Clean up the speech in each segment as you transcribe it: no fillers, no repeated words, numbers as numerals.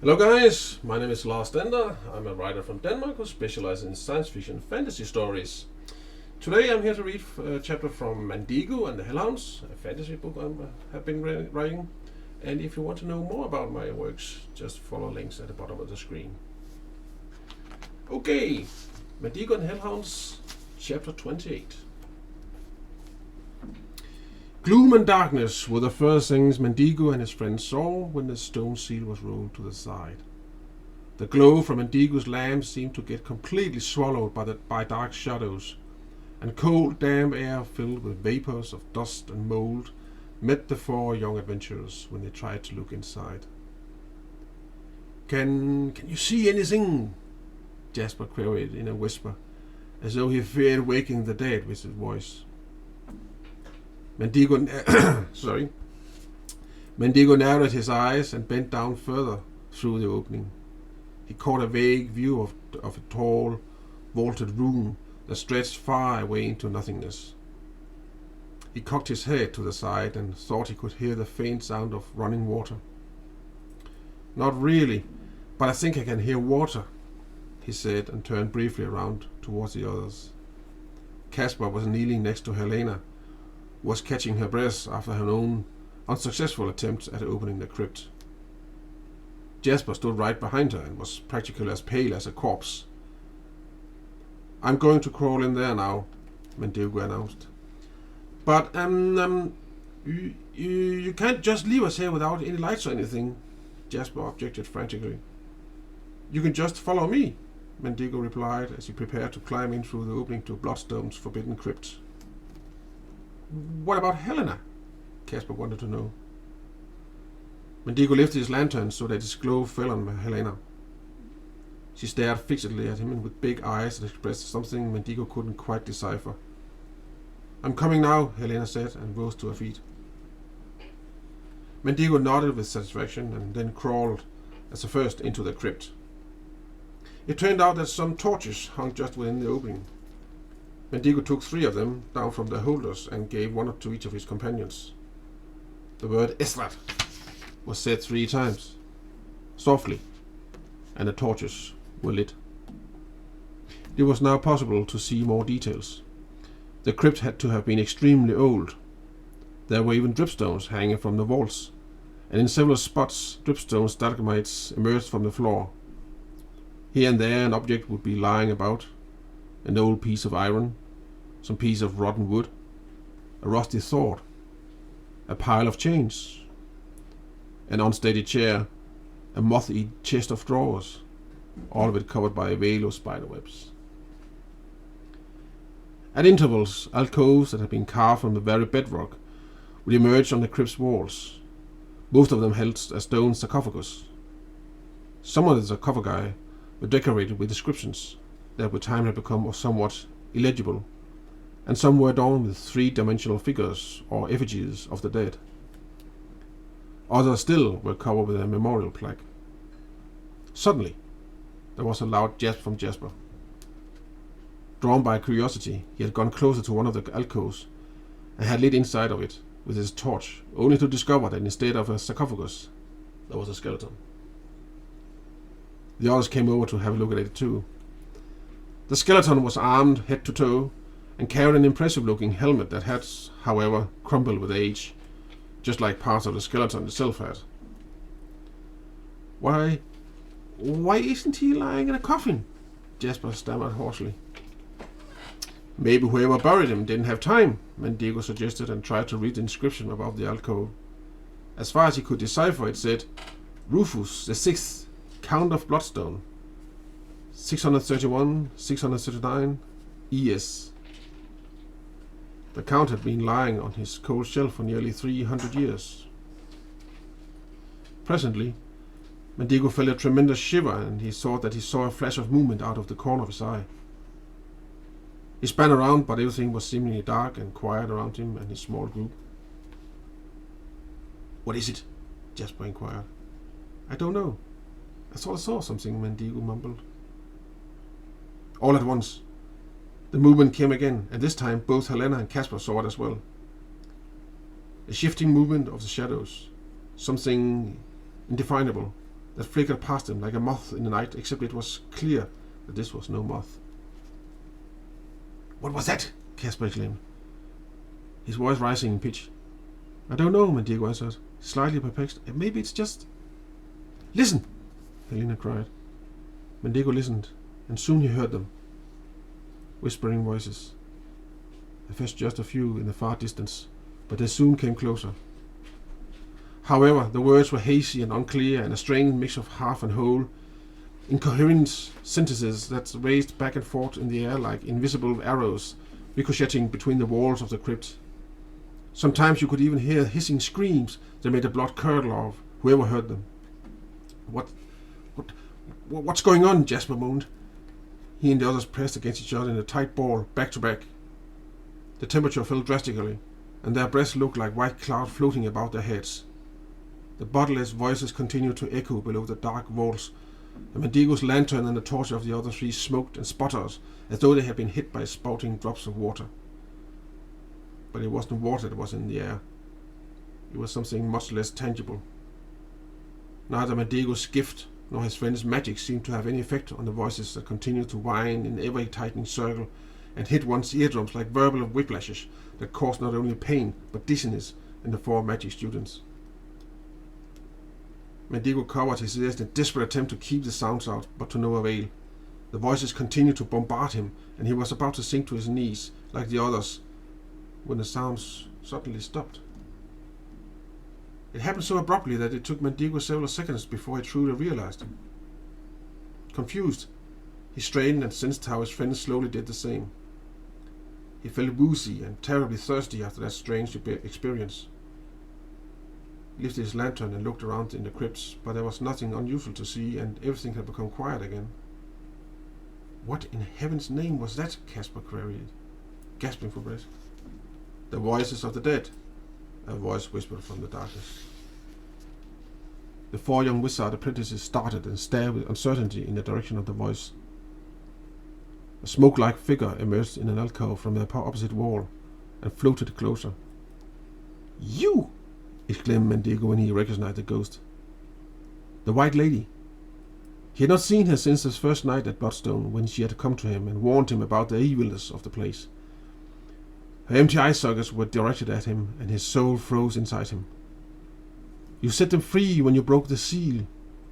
Hello guys, my name is Lars Stender. I'm a writer from Denmark who specializes in science fiction fantasy stories. Today I'm here to read a chapter from Mandigo and the Hellhounds, a fantasy book I have been writing. And if you want to know more about my works, just follow links at the bottom of the screen. Okay, Mandigo and Hellhounds, chapter 28. Gloom and darkness were the first things Mandigo and his friends saw when the stone seal was rolled to the side. The glow from Mandigo's lamp seemed to get completely swallowed by dark shadows, and cold, damp air filled with vapors of dust and mold met the four young adventurers when they tried to look inside. Can you see anything? Jasper queried in a whisper, as though he feared waking the dead with his voice. Mandigo narrowed his eyes and bent down further through the opening. He caught a vague view of a tall, vaulted room that stretched far away into nothingness. He cocked his head to the side and thought he could hear the faint sound of running water. Not really, but I think I can hear water, he said, and turned briefly around towards the others. Caspar was kneeling next to Helena, was catching her breath after her own unsuccessful attempt at opening the crypt. Jasper stood right behind her and was practically as pale as a corpse. I'm going to crawl in there now, Mandigo announced. But, you can't just leave us here without any lights or anything, Jasper objected frantically. You can just follow me, Mandigo replied as he prepared to climb in through the opening to Bloodstone's forbidden crypt. What about Helena? Caspar wanted to know. Mandigo lifted his lantern so that its glow fell on Helena. She stared fixedly at him with big eyes that expressed something Mandigo couldn't quite decipher. I'm coming now, Helena said, and rose to her feet. Mandigo nodded with satisfaction and then crawled as the first into the crypt. It turned out that some torches hung just within the opening. Mandigo took 3 of them down from their holders and gave 1 to each of his companions. The word Esrat was said 3 times, softly, and the torches were lit. It was now possible to see more details. The crypt had to have been extremely old. There were even dripstones hanging from the walls, and in several spots dripstone stalagmites emerged from the floor. Here and there an object would be lying about, an old piece of iron, some piece of rotten wood, a rusty sword, a pile of chains, an unsteady chair, a moth-eaten chest of drawers, all of it covered by a veil of spiderwebs. At intervals, alcoves that had been carved from the very bedrock would emerge on the crypt's walls. Most of them held a stone sarcophagus. Some of the sarcophagi were decorated with inscriptions that with time had become somewhat illegible, and some were adorned with 3-dimensional figures or effigies of the dead. Others still were covered with a memorial plaque. Suddenly, there was a loud gasp from Jasper. Drawn by curiosity, he had gone closer to one of the alcoves and had lit inside of it with his torch, only to discover that instead of a sarcophagus, there was a skeleton. The others came over to have a look at it too. The skeleton was armed head to toe and carried an impressive-looking helmet that had, however, crumbled with age, just like parts of the skeleton itself had. Why isn't he lying in a coffin? Jasper stammered hoarsely. Maybe whoever buried him didn't have time, Mandigo suggested and tried to read the inscription above the alcove. As far as he could decipher, it said, Rufus the 6th, Count of Bloodstone, 631, 639, ES. The Count had been lying on his cold shelf for nearly 300 years. Presently, Mandigo felt a tremendous shiver, and he thought that he saw a flash of movement out of the corner of his eye. He span around, but everything was seemingly dark and quiet around him and his small group. What is it? Jasper inquired. I don't know. I thought I saw something, Mandigo mumbled. All at once, the movement came again, and this time both Helena and Caspar saw it as well. A shifting movement of the shadows, something indefinable that flickered past him like a moth in the night, except it was clear that this was no moth. "What was that?" Casper exclaimed, his voice rising in pitch. "I don't know," Mandigo answered, slightly perplexed. "Maybe it's just—" "Listen!" Helena cried. Mandigo listened, and soon he heard them. Whispering voices. At first just a few in the far distance, but they soon came closer. However, the words were hazy and unclear, and a strange mix of half and whole, incoherent sentences that raced back and forth in the air like invisible arrows ricocheting between the walls of the crypt. Sometimes you could even hear hissing screams that made the blood curdle of whoever heard them. What's going on?" Jasper moaned. He and the others pressed against each other in a tight ball, back to back. The temperature fell drastically, and their breaths looked like white clouds floating about their heads. The bodiless voices continued to echo below the dark walls, and Mandigo's lantern and the torch of the other three smoked and sputtered as though they had been hit by spouting drops of water. But it wasn't water that was in the air. It was something much less tangible. Neither Mandigo's gift nor his friend's magic seemed to have any effect on the voices that continued to whine in ever tightening circle and hit one's eardrums like verbal whiplashes that caused not only pain but dizziness in the four magic students. Mandigo covered his ears in a desperate attempt to keep the sounds out, but to no avail. The voices continued to bombard him, and he was about to sink to his knees like the others when the sounds suddenly stopped. It happened so abruptly that it took Mandigo several seconds before he truly realized it. Confused, he strained and sensed how his friends slowly did the same. He felt woozy and terribly thirsty after that strange experience. He lifted his lantern and looked around in the crypts, but there was nothing unusual to see, and everything had become quiet again. "What in heaven's name was that?" Casper queried, gasping for breath. "The voices of the dead," a voice whispered from the darkness. The four young wizard apprentices started and stared with uncertainty in the direction of the voice. A smoke-like figure emerged in an alcove from the opposite wall and floated closer. "You!" exclaimed Mandigo when he recognized the ghost. The White Lady. He had not seen her since his first night at Bloodstone, when she had come to him and warned him about the evilness of the place. Her empty eye sockets were directed at him, and his soul froze inside him. "You set them free when you broke the seal,"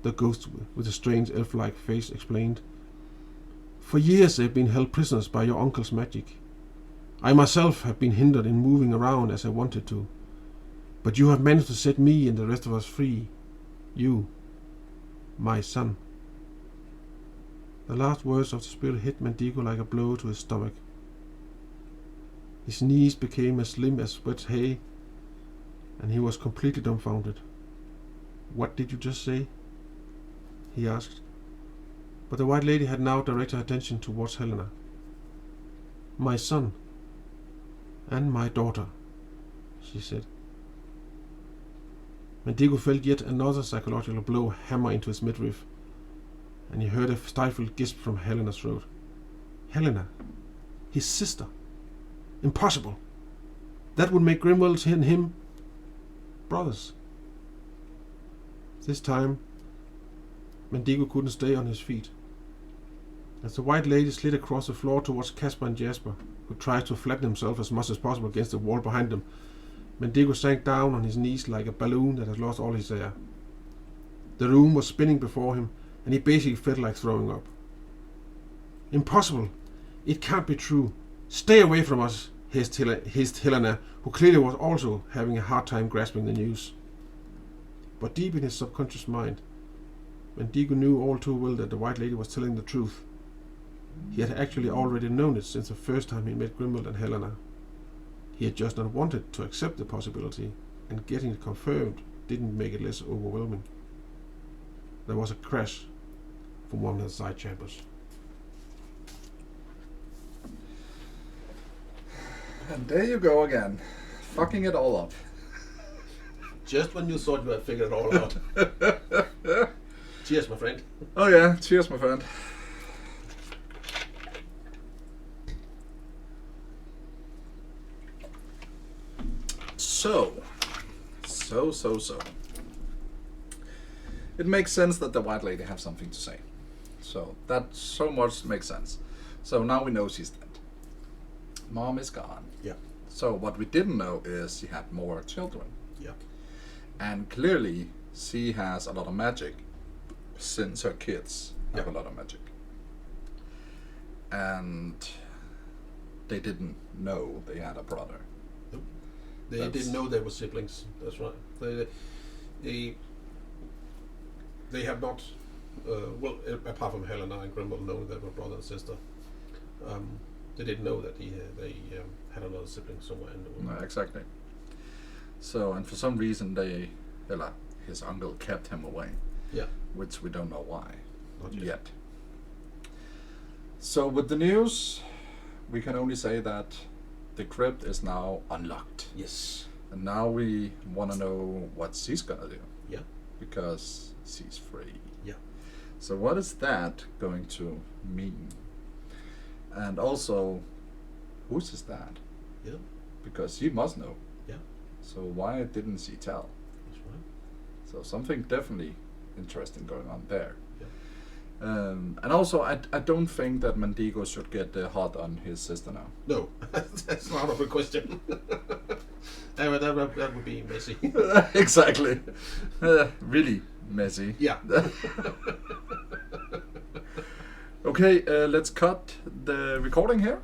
the ghost with a strange elf-like face explained. "For years they have been held prisoners by your uncle's magic. I myself have been hindered in moving around as I wanted to. But you have managed to set me and the rest of us free. You, my son." The last words of the spirit hit Mandigo like a blow to his stomach. His knees became as slim as wet hay, and he was completely dumbfounded. "What did you just say?" he asked. But the White Lady had now directed her attention towards Helena. "My son, and my daughter," she said. Mandigo felt yet another psychological blow hammer into his midriff, and he heard a stifled gisp from Helena's throat. Helena, his sister. Impossible! That would make Grimwald and him brothers. This time, Mandigo couldn't stay on his feet. As the White Lady slid across the floor towards Casper and Jasper, who tried to flatten himself as much as possible against the wall behind them, Mandigo sank down on his knees like a balloon that had lost all his air. The room was spinning before him, and he basically felt like throwing up. "Impossible! It can't be true! Stay away from us," hissed Helena, who clearly was also having a hard time grasping the news. But deep in his subconscious mind, Mandigo knew all too well that the White Lady was telling the truth. He had actually already known it since the first time he met Grimwald and Helena. He had just not wanted to accept the possibility, and getting it confirmed didn't make it less overwhelming. There was a crash from one of the side chambers. And there you go again, fucking it all up. Just when you thought you had figured it all out. Cheers, my friend. Oh yeah, cheers, my friend. So. it makes sense that the White Lady have something to say. So that so much makes sense. So now we know she's dead. Mom is gone. Yeah. So what we didn't know is she had more children. Yeah. And clearly she has a lot of magic, since her kids have a lot of magic. And they didn't know they had a brother. Nope. They didn't know they were siblings. That's right. They have not, well, apart from Helena and Grimwald, know they were brother and sister. They didn't know that they had another sibling somewhere in the world. No, exactly. So, and for some reason his uncle kept him away. Yeah. Which we don't know why. Not yet. So with the news, we can only say that the crypt is now unlocked. Yes. And now we want to know what she's gonna do. Yeah. Because she's free. Yeah. So what is that going to mean? And also, whose is that? Yeah. Because she must know. Yeah. So why didn't she tell? That's right. So something definitely interesting going on there. Yeah. And also, I don't think that Mandigo should get hot on his sister now. No, that's not of a question. that would be messy. Exactly. Really messy. Yeah. Okay, let's cut the recording here.